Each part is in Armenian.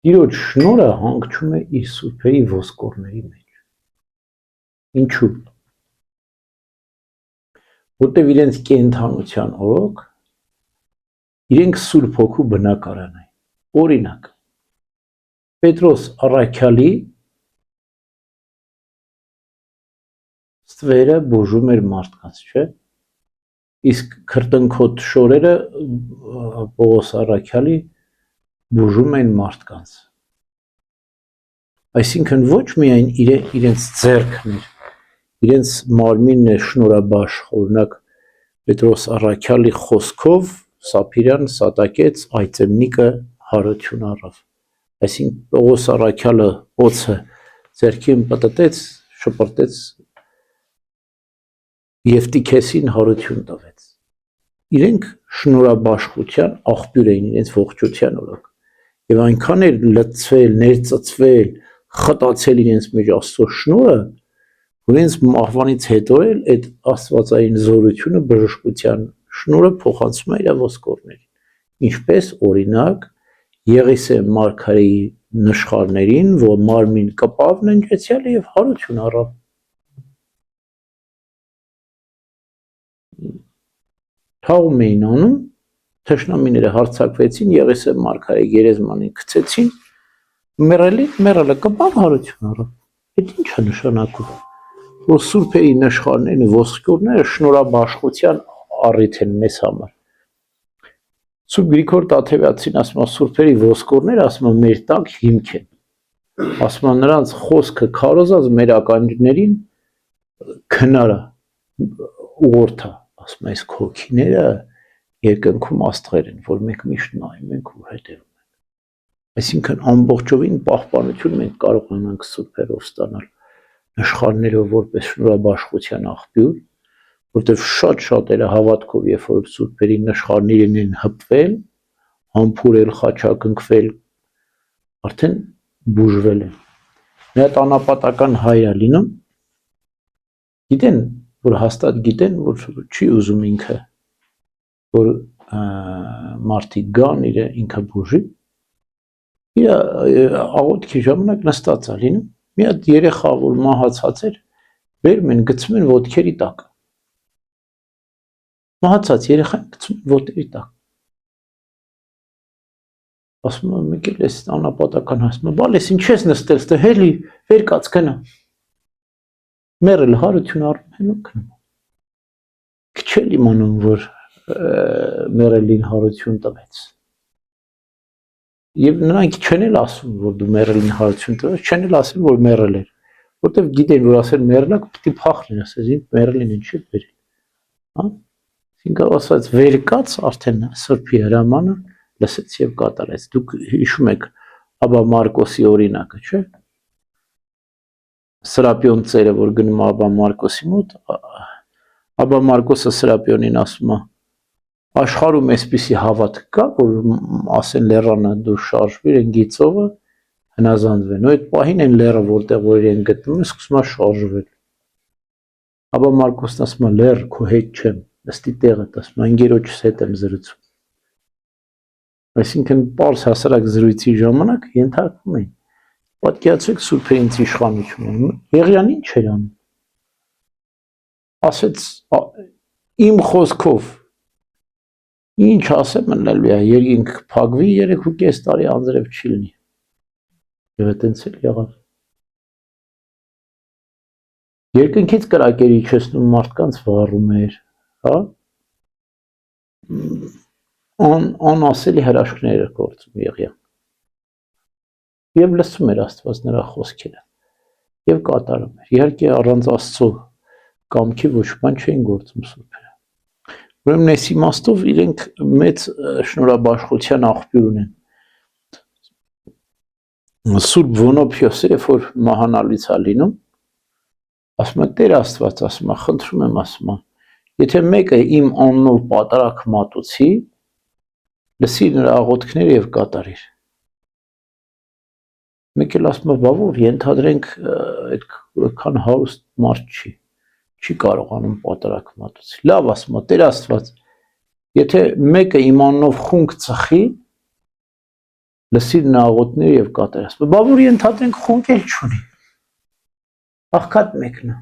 Տիրոջ շնորհը հանգչում է իր սուրբերի ոսկորների մեջ։ Ինչու՞։ Որտեւ իրենց կենթանության օրոք իրենք Սուրբ Հոգու բնակարան են։ Օրինակ, Պետրոս առաքյալի ստվերը բուժում էր մարդկանց, չէ՞։ Իսկ քրտնքոտ շորերը Պողոս առաքյալի բուժում են մարդկանց։ Այսինքն ոչ միայն իրենց ձեռքն էր, իրենց մարմինն է շնորհաբաշխ, օրինակ Պետրոս առաքյալի խոսքով Սափիրյան սատակեց այծեմնիկը հարություն առավ։ Այսինքն Պողոս առաքյալը օձը ձեռքին պտտեց, շպրտեց Եվտիքեսին հարություն տվեց։ Իրենք շնորհաբաշխության աղբյուր էին իրենց ողջության օրոք։ Եվ այնքան էր լցվել, ներծծվել, խտացել իրենց մեջ Աստծո շնորհը, որ իրենց մահվանից հետո էլ այդ աստվածային զորությունը բժշկության շնորհը փոխանցում է իր ոսկորներին։ Ինչպես օրինակ Եղիսե մարգարեի նշխարներին, որ մարմին կպավ ննջեցյալ եւ հարություն առավ։ Թաղում էին անում, թշնամիները հարձակվեցին, Եղիսե մարգարեի գերեզմանին գցեցին, մեռելը կպավ հարություն առավ։ Այդ ի՞նչ է նշանակում, որ սուրբերի նշխարներն ու ոսկորները շնորհաբաշխության առիթ են մեզ համար։ Սուրբ Գրիգոր Տաթևացին ասում է սուրբերի ոսկորները, ասում է մեր տակ հիմք են, ասում է նրանց խոսքը քարոզած մեր ականջներին քնարա ուղղորդա, ասում է այս հոգիները երկնքում աստղեր են, որ մենք միշտ նայում ենք ու հետևում ենք։ Այսինքն ամբողջովին պահպանություն մենք կարողանանք սուրբերով ստանալ նշխարներով որպես շնորհաբաշխության աղբյուր, որտեղ շատ-շատերը հավատքով, երբ որ սուրբերի նշխարներին են հպվել, համբուրել, խաչակնքվել, արդեն բուժվել են։ Մի հատ անապատական հայ է լինում, գիտեն, որ հաստատ գիտեն, որ չի ուզում ինքը, որ մարդիկ գան ինքը բուժի, իր աղոթքի ժամանակ նստած է լինում, մի հատ երեխա, որ մահացած էր, բերում են գցում են ոտքերի տակ։ Մահացած երեխան գցում են ոտքերի տակ։ Ասում եմ, մեկ էլ էս անապատական ասում եմ, բալ ես ինչ ես նստել, ստե հելի, վեր կաց գնա։ Մեռել հարություն առնում են ու գնում։ Քչել իմանում, որ մեռելին հարություն տվեց։ Եվ նրանք չեն էլ ասում, որ դու մեռելին հարություն տվեց, չեն էլ ասում, որ մեռել էր, որտեվ գիտեն, որ ասել մեռելա, պիտի փախնեն, ասես ինձ մեռելին ինչի բերել։ Հա։ Ինքը ասած վեր կաց, արդեն սրբի հրամանը լսեց եւ կատարեց։ Դուք հիշում եք Աբա Մարկոսի օրինակը, չէ՞։ Սրապիոն ծերը, որ գնում է Աբա Մարկոսի մոտ, Աբա Մարկոսը Սրապիոնին ասում է. աշխարհում այսպիսի հավատք կա, որ ասեն լեռանը դու շարժվիր, են գիծովը հնազանդվեն։ Ու այդ պահին են լեռը, որտեղ որ իրեն գտնում են, սկսում է շարժվել։ Աբա Մարկոսն ասում է, լեռ, քո հետ չեմ, նստի տեղդ, ասում է, ընկերոջս հետ եմ զրուցում։ Այսինքն պարզ հասարակ զրույցի ժամանակ ենթարկվում են։ Պատկերացրեք սուրբերին իշխանությունը, Եղիան ինչ էր անում։ Ասեց իմ խոսքով ինչ ասեմ մնալու է, երկինք փակվի 3.5 տարի անձրև չի լինի։ Եվ այդպես էլ եղավ։ Երկնքից կրակեր իջեցնում մարդկանց վառում էր, հա։ Անասելի հրաշքներ էր գործում Եղիան։ Եվ լսում էր Աստված նրա խոսքերը եւ կատարում էր։ Իհարկե առանց Աստծո կամքի ոչ բան չէին գործում սուրբերը։ Ուրեմն այս իմաստով իրենք մեծ շնորհաբաշխության աղբյուր ունեն։ Սուրբ Վոնոփիոսը, երբ որ մահանալից է լինում, ասում է Տեր Աստված, ասում է, խնդրում եմ, ասում է, եթե մեկը իմ անունով պատարակ մատուցի, լսի նրա աղոթքները եւ կատարիր։ Մեկ էլ ասում է, բա որ ենթադրենք այդքան հարուստ մարդ չի կարողանում պատարակ մատուցի։ Լավ, ասում է, Տեր Աստված, եթե մեկը իմ անունով խունկ ծխի, լսիր նաղոտներ եւ կատարած։ Բա որ ենթադրենք խոնկել չունի։ Աղքատ մեկն է։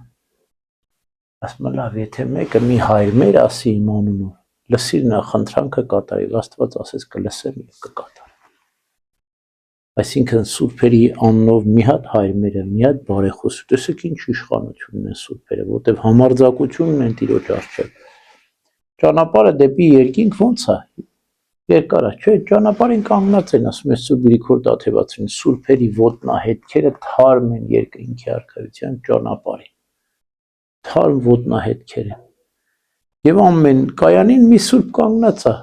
Ասում է լավ, եթե մեկը մի հայր մեր ասի իմ անունով, լսիր նա խնդրանքը կատարի, Աստված ասես կլսեմ եւ կկատարեմ։ Այսինքն սուրբերի անունով մի հատ հայրմերը, մի հատ բարեխոսություն, տեսեք ինչ իշխանությունն են սուրբերը, որտեվ համարձակությունն են Տիրոջ առջև։ Ճանապարհը դեպի երկինք ո՞նց է։ Երկար է, չէ՞, ճանապարհին կանգնած են, ասում է Սուրբ Գրիգոր Դաթևացին, սուրբերի ոտնահետքերը թարմ են երկինքի արքայության ճանապարհին։ Թարմ ոտնահետքեր են։ Եվ ամեն կայանին մի սուրբ կանգնած է։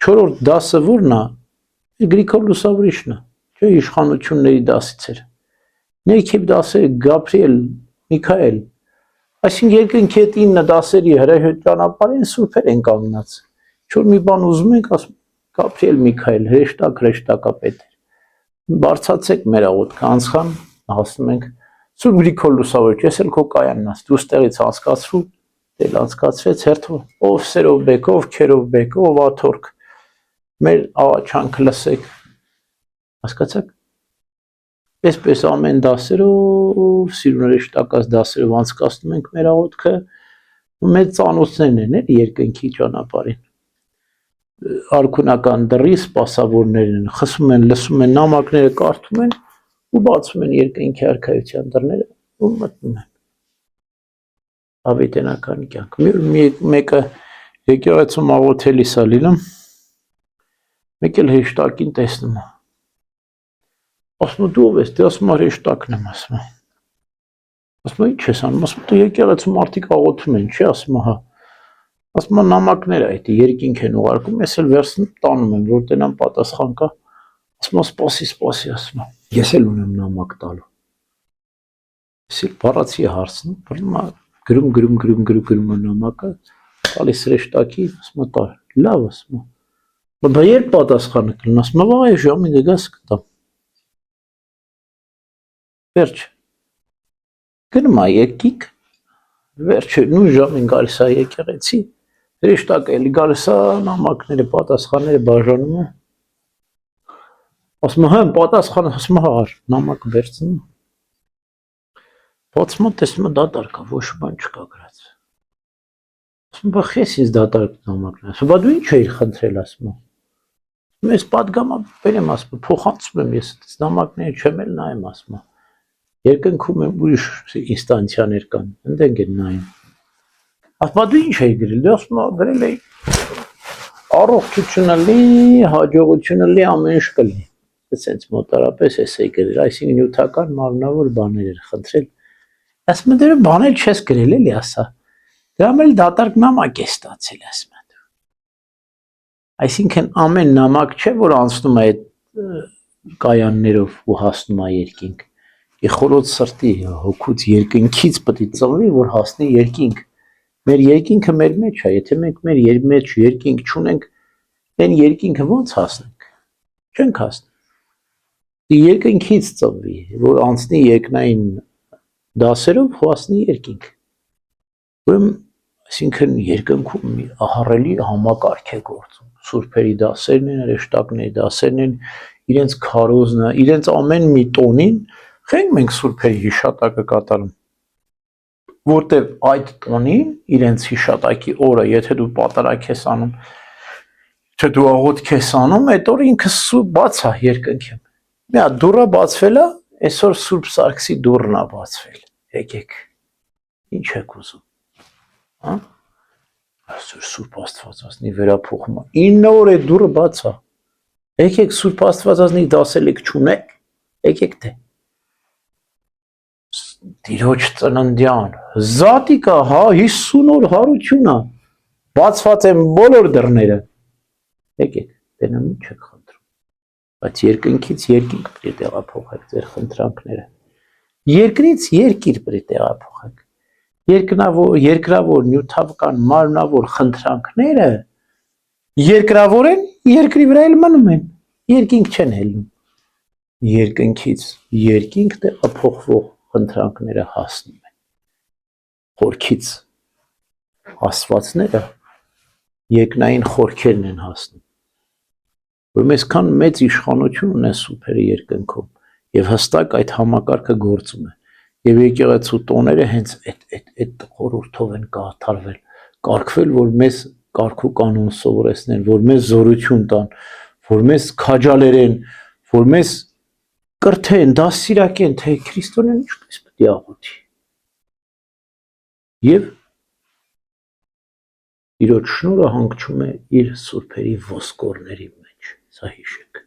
4-րդ դասը ո՞րն է։ Գրիգոր Լուսավորիչն է, չէ՞ իշխանությունների դասից էր։ Ներքև դասերը Գաբրիել, Միքայել, այսինքն երկնքի հետ 9 դասերի հրեհետ ճանապարհին սուրբեր են կանգնած։ Ինչ-որ մի բան ուզում ենք, ասում Գաբրիել, Միքայել, հրեշտակապետ։ Բարձացեք մեր աղոթքը, անցան, հասնում ենք Սուրբ Գրիգոր Լուսավորիչ, ես էլ քո կայանն ասում, դու ստեղից անցկացրու, դել անցկացրեց հերթով, ով սերով բեկ, ով քերով բեկ, ով աթորք մեր աղաչանքը լսեք, հասկացաք, այսպես ամեն դասերով, սիրուների շտակած դասերով անցկացնում ենք մեր աղոթքը, մեծ ծանոթներն են երկնքի ճանապարհին, արքունական դռի սպասավորներն են, խսում են, լսում են, նամակները կարդում են ու բացում են երկնքի արքայության դռները ու մտնում են ավետենական կյանք, մեկը եկեղեցում աղոթելիս է լինում, մեկ էլ հեշտակին տեսնում է, ասում է դու ով ես, դե ասում է հեշտակն եմ, ասում է ինչ ես անում, ասում է դու եկեղեցում մարդիկ աղոթում են, չի, ասում է հա, ասում է նամակները այդ երկինք են ուղարկում, ես էլ վերցնում տանում եմ, որ տենամ պատասխան կա, ասում է սպասի, ասում է, ես էլ ունեմ նամակ տալու, ես էլ բառացի հարցնում, բռնում է, գրում է նամակը, տալիս հեշտակի, ասում է տար, լավ, ասում է, բա երբ պատասխանը կլինի, ասում է վաղ ժամին գաս կտամ։ Վերջ։ Գնում է երկինք, վերջը նույն ժամին գալիս է եկեղեցի, հրեշտակը էլի գալիս է նամակները, պատասխանները բաժանում է։ Ասում է հա պատասխանը, ասում է հա նամակը վերցնում։ Բացում է տեսնում է դատարկ է, ոչ բան չկա գրած։ Ասում բա խես ինձ դատարկ նամակն է։ Ասում բա դու ինչ էիր խնդրել, ասում է։ Ես պատգամա բերեմ, ասում փոխանցում եմ ես այս նամակները չեմ էլ նայեմ, ասում երկնքում եմ ուրիշ ինստանցիաներ կան, ընդենք են նայում։ Ասում դու ինչ էի գրել, դու ասում գրել էի առողջությունը լի, հաջողությունը լի, ամեն ինչ կլինի։ Այսպես մոտարապես էս էի գրել, այսինքն նյութական մարմնավոր բաներ էր խնդրել։ Ասում դու բաներ չես գրել էլի, ասա։ Դրամ էլ դատարկ նամակ է ստացել, ասում Այսինքն ամեն նամակ չէ, որ անցնում է այդ կայաններով ու հասնում է երկինք։ Եղորոտ սրտի հոգուց երկնքից պետք է ծնվի, որ հասնի երկինք։ Մեր երկինքը մեր մեջ է, եթե մենք մեր մեջ երկինք չունենք, այն երկինքը ո՞նց հասնենք։ Չենք հասնի։ Երկնքից ծնվի, որ անցնի երկնային դասերով հասնի երկինք։ Ուրեմն այսինքն երկնքում մի ահռելի համակարգ է գործում։ Սուրբերի դասերն են, հրեշտակների դասերն են, իրենց քարոզնը, իրենց ամեն մի տոնին խենք մենք սուրբերի հիշատակը կատարում։ Որտեվ այդ տոնին իրենց հիշատակի օրը, եթե դու պատարագ ես անում, թե դու աղոթք ես անում, այդ օրը ինքը բաց է երկնքում։ Մի հատ դուռը բացվել է, այսօր Սուրբ Սարգսի դուռն է բացվել։ Եկեք։ Ինչ եք ուզում։ Հա? Այսօր Սուրբ Աստվածածնի վերափոխումը 9 օր է դուռը բաց է։ Եկեք Սուրբ Աստվածածնի դասելիք չունեք, եկեք թե։ Տիրոջ ծննդյան, զատիկա, հա 50 օր հարություն է։ Բացված են բոլոր դռները։ Եկեք, տենամ ինչ եք խնդրում։ Բայց երկնքից երկինք պետք է տեղափոխեք ձեր խնդրանքները։ Երկրից երկիր պետք է տեղափոխեք։ Երկրավոր նյութական մարմնավոր խնդրանքները երկրավոր են, երկրի վրա էլ մնում են, երկինք չեն հելնում։ Երկնքից երկինք տեղափոխվող խնդրանքները հասնում են։ Խորքից աստվածները երկնային խորքերն են հասնում։ որ այսքան մեծ իշխանություն ունեն սուրբերը երկնքում եւ հստակ այդ համակարգը գործում է եւ եկեղեցու տոները հենց այդ խորհրդով են կատարվել կարգվել որ մեզ կարգու կանոն սովորեցնեն որ մեզ զորություն տան որ մեզ քաջալերեն որ մեզ կրթեն դաստիարակեն թե քրիստոնեն ինչպես պետք է աղոթի եւ Իրոք շնորհը հանգչում է իր սուրբերի ոսկորների մեջ, սա հիշեք։